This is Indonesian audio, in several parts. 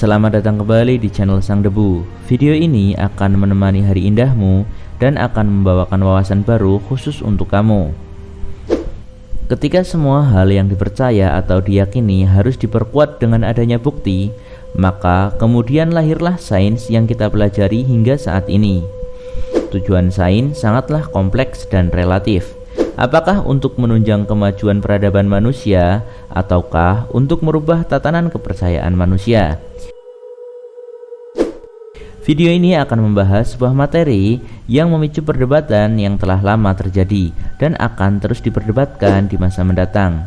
Selamat datang kembali di channel Sang Debu. Video ini akan menemani hari indahmu dan akan membawakan wawasan baru khusus untuk kamu. Ketika semua hal yang dipercaya atau diyakini harus diperkuat dengan adanya bukti, maka kemudian lahirlah sains yang kita pelajari hingga saat ini. Tujuan sains sangatlah kompleks dan relatif. Apakah untuk menunjang kemajuan peradaban manusia, ataukah untuk merubah tatanan kepercayaan manusia? Video ini akan membahas sebuah materi yang memicu perdebatan yang telah lama terjadi dan akan terus diperdebatkan di masa mendatang.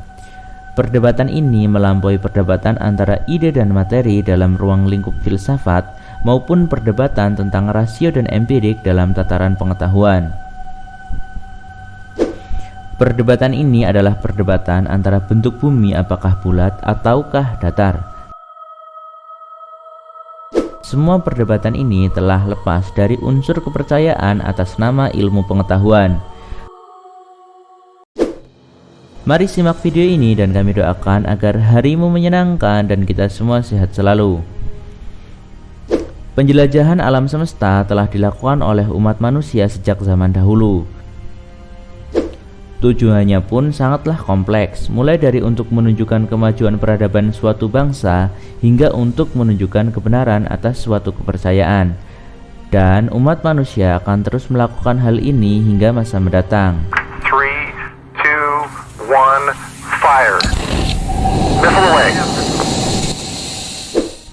Perdebatan ini melampaui perdebatan antara ide dan materi dalam ruang lingkup filsafat maupun perdebatan tentang rasio dan empirik dalam tataran pengetahuan. Perdebatan ini adalah perdebatan antara bentuk bumi apakah bulat ataukah datar. Semua perdebatan ini telah lepas dari unsur kepercayaan atas nama ilmu pengetahuan. Mari simak video ini dan kami doakan agar harimu menyenangkan dan kita semua sehat selalu. Penjelajahan alam semesta telah dilakukan oleh umat manusia sejak zaman dahulu. Tujuannya pun sangatlah kompleks, mulai dari untuk menunjukkan kemajuan peradaban suatu bangsa hingga untuk menunjukkan kebenaran atas suatu kepercayaan. Dan umat manusia akan terus melakukan hal ini hingga masa mendatang. 3, 2, 1, fire. Missile away.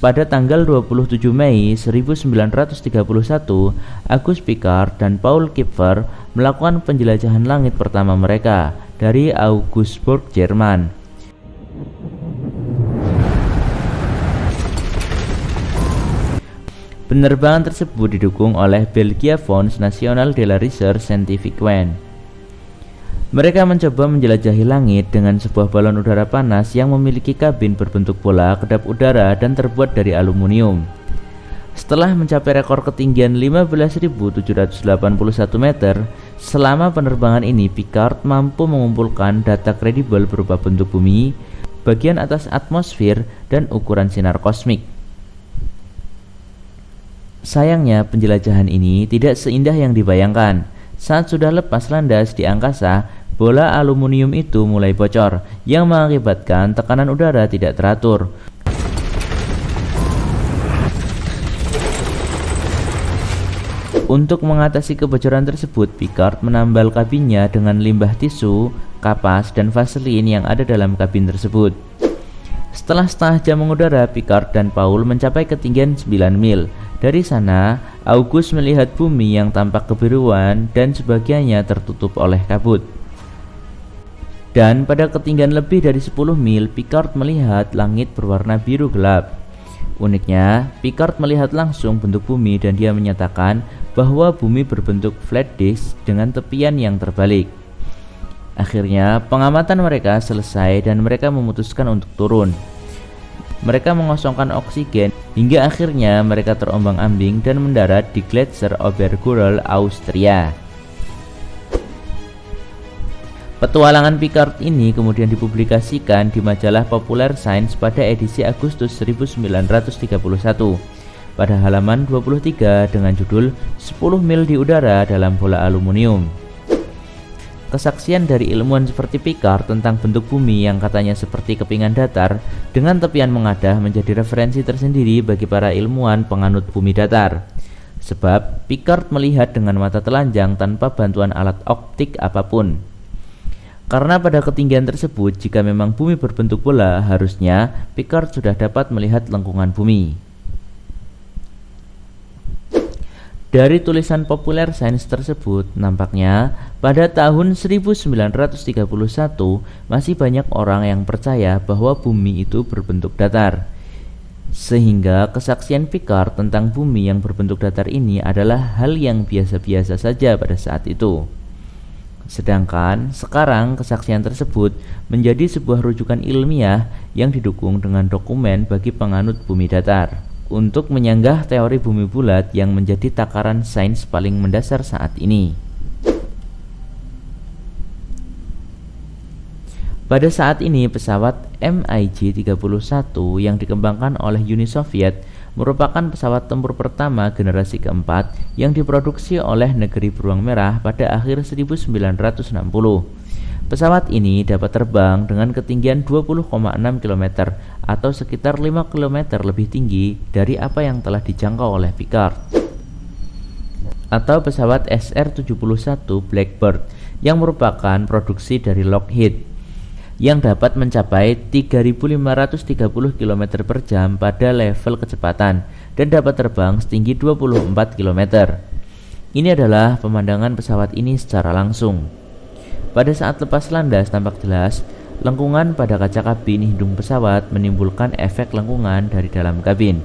Pada tanggal 27 Mei 1931, Auguste Piccard dan Paul Kupfer melakukan penjelajahan langit pertama mereka dari Augsburg, Jerman. Penerbangan tersebut didukung oleh Belgia Fonds National de la Recherche Scientifique. Mereka mencoba menjelajahi langit dengan sebuah balon udara panas yang memiliki kabin berbentuk bola kedap udara dan terbuat dari aluminium. Setelah mencapai rekor ketinggian 15.781 meter, selama penerbangan ini Piccard mampu mengumpulkan data kredibel berupa bentuk bumi, bagian atas atmosfer, dan ukuran sinar kosmik. Sayangnya penjelajahan ini tidak seindah yang dibayangkan. Saat sudah lepas landas di angkasa, bola aluminium itu mulai bocor yang mengakibatkan tekanan udara tidak teratur. Untuk mengatasi kebocoran tersebut, Piccard menambal kabinnya dengan limbah tisu, kapas, dan vaselin yang ada dalam kabin tersebut. Setelah setengah jam mengudara, Piccard dan Paul mencapai ketinggian 9 mil. Dari sana, Auguste melihat bumi yang tampak kebiruan dan sebagiannya tertutup oleh kabut. Dan pada ketinggian lebih dari 10 mil, Piccard melihat langit berwarna biru gelap. Uniknya, Piccard melihat langsung bentuk bumi dan dia menyatakan bahwa bumi berbentuk flat disk dengan tepian yang terbalik. Akhirnya, pengamatan mereka selesai dan mereka memutuskan untuk turun. Mereka mengosongkan oksigen hingga akhirnya mereka terombang-ambing dan mendarat di Gletscher Obergurl, Austria. Petualangan Piccard ini kemudian dipublikasikan di majalah Popular Science pada edisi Agustus 1931 pada halaman 23 dengan judul 10 mil di udara dalam bola aluminium. Kesaksian dari ilmuwan seperti Piccard tentang bentuk bumi yang katanya seperti kepingan datar dengan tepian mengadah menjadi referensi tersendiri bagi para ilmuwan penganut bumi datar. Sebab Piccard melihat dengan mata telanjang tanpa bantuan alat optik apapun. Karena pada ketinggian tersebut, jika memang bumi berbentuk bola, harusnya Piccard sudah dapat melihat lengkungan bumi. Dari tulisan Popular Science tersebut, nampaknya pada tahun 1931 masih banyak orang yang percaya bahwa bumi itu berbentuk datar. Sehingga kesaksian Piccard tentang bumi yang berbentuk datar ini adalah hal yang biasa-biasa saja pada saat itu. Sedangkan sekarang kesaksian tersebut menjadi sebuah rujukan ilmiah yang didukung dengan dokumen bagi penganut bumi datar untuk menyanggah teori bumi bulat yang menjadi takaran sains paling mendasar saat ini. Pada saat ini pesawat MiG-31 yang dikembangkan oleh Uni Soviet merupakan pesawat tempur pertama generasi keempat yang diproduksi oleh negeri beruang merah pada akhir 1960. Pesawat ini dapat terbang dengan ketinggian 20,6 km atau sekitar 5 km lebih tinggi dari apa yang telah dijangkau oleh Pickard. Atau pesawat SR-71 Blackbird yang merupakan produksi dari Lockheed yang dapat mencapai 3.530 km per jam pada level kecepatan dan dapat terbang setinggi 24 km. Ini adalah pemandangan pesawat ini secara langsung. Pada saat lepas landas tampak jelas, lengkungan pada kaca kabin hidung pesawat menimbulkan efek lengkungan dari dalam kabin.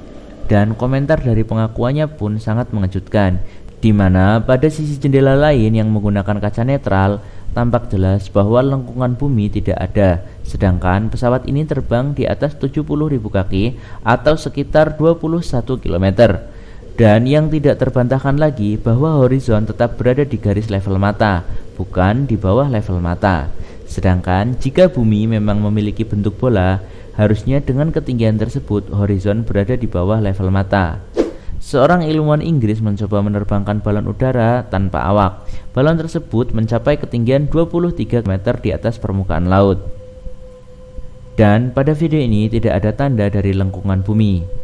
Dan komentar dari pengakuannya pun sangat mengejutkan, di mana pada sisi jendela lain yang menggunakan kaca netral, tampak jelas bahwa lengkungan bumi tidak ada, sedangkan pesawat ini terbang di atas 70.000 kaki atau sekitar 21 km. Dan yang tidak terbantahkan lagi bahwa horizon tetap berada di garis level mata, bukan di bawah level mata. Sedangkan jika bumi memang memiliki bentuk bola, harusnya dengan ketinggian tersebut horizon berada di bawah level mata. Seorang ilmuwan Inggris mencoba menerbangkan balon udara tanpa awak. Balon tersebut mencapai ketinggian 23 meter di atas permukaan laut. Dan pada video ini tidak ada tanda dari lengkungan bumi.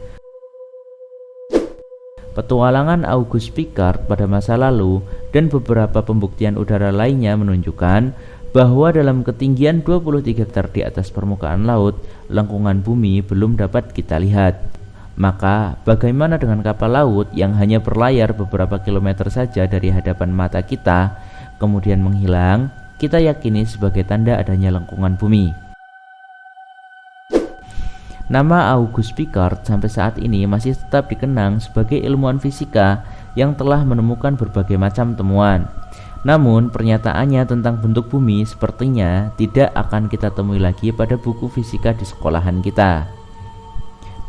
Petualangan Auguste Pickard pada masa lalu dan beberapa pembuktian udara lainnya menunjukkan bahwa dalam ketinggian 23 meter di atas permukaan laut, lengkungan bumi belum dapat kita lihat. Maka bagaimana dengan kapal laut yang hanya berlayar beberapa kilometer saja dari hadapan mata kita, kemudian menghilang, kita yakini sebagai tanda adanya lengkungan bumi. Nama Auguste Pickard sampai saat ini masih tetap dikenang sebagai ilmuwan fisika yang telah menemukan berbagai macam temuan. Namun pernyataannya tentang bentuk bumi sepertinya tidak akan kita temui lagi pada buku fisika di sekolahan kita.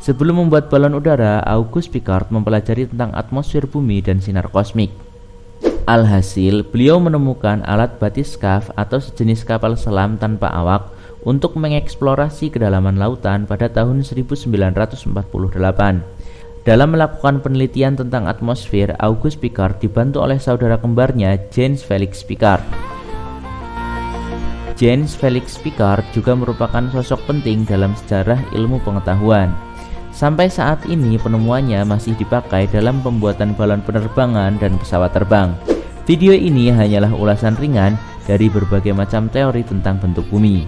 Sebelum membuat balon udara, Auguste Pickard mempelajari tentang atmosfer bumi dan sinar kosmik. Alhasil, beliau menemukan alat bathyscaphe atau sejenis kapal selam tanpa awak untuk mengeksplorasi kedalaman lautan pada tahun 1948. Dalam melakukan penelitian tentang atmosfer, Auguste Pickard dibantu oleh saudara kembarnya James Felix Pickard. James Felix Pickard juga merupakan sosok penting dalam sejarah ilmu pengetahuan. Sampai saat ini penemuannya masih dipakai dalam pembuatan balon penerbangan dan pesawat terbang. Video ini hanyalah ulasan ringan dari berbagai macam teori tentang bentuk bumi.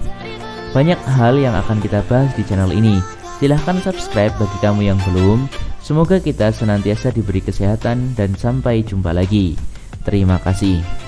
Banyak hal yang akan kita bahas di channel ini. Silahkan subscribe bagi kamu yang belum. Semoga kita senantiasa diberi kesehatan dan sampai jumpa lagi. Terima kasih.